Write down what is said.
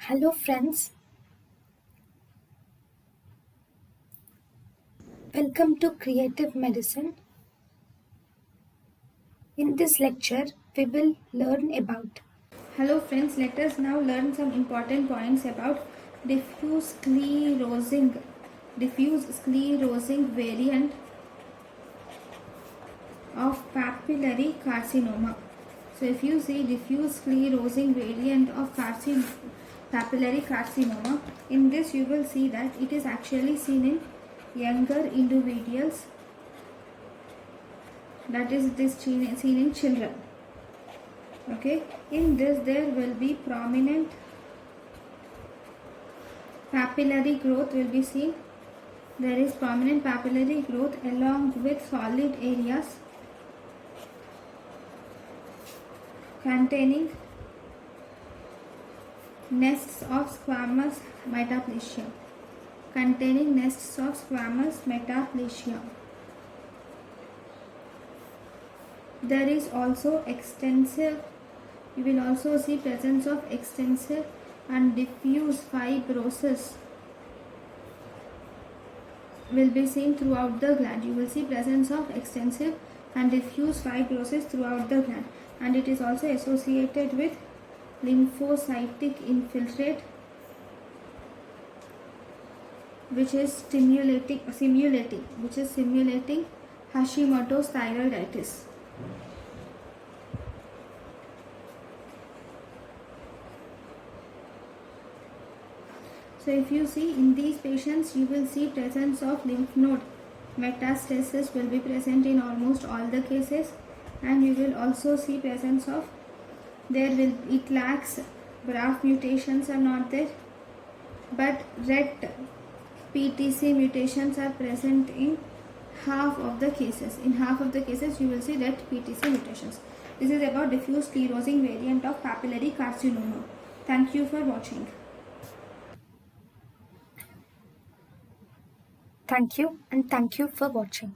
Hello friends, welcome to Creative Medicine. In this lecture, we will learn about. Hello friends, let us now learn some important points about diffuse sclerosing variant of papillary carcinoma. So if you see diffuse sclerosing variant of papillary carcinoma, in this you will see that it is actually seen in younger individuals, that is this seen in children. Okay, in this there will be prominent papillary growth will be seen. There is prominent papillary growth along with solid areas containing nests of squamous metaplasia. There is also you will also see presence of extensive and diffuse fibrosis will be seen throughout the gland. You will see presence of extensive and diffuse fibrosis throughout the gland, and it is also associated with lymphocytic infiltrate, which is simulating Hashimoto's thyroiditis. So if you see in these patients, you will see presence of lymph node metastasis will be present in almost all the cases, and you will also see presence of it lacks BRAF mutations are not there, but RET PTC mutations are present in half of the cases. In half of the cases you will see RET PTC mutations. This is about diffuse sclerosing variant of papillary carcinoma. Thank you for watching. Thank you and thank you for watching.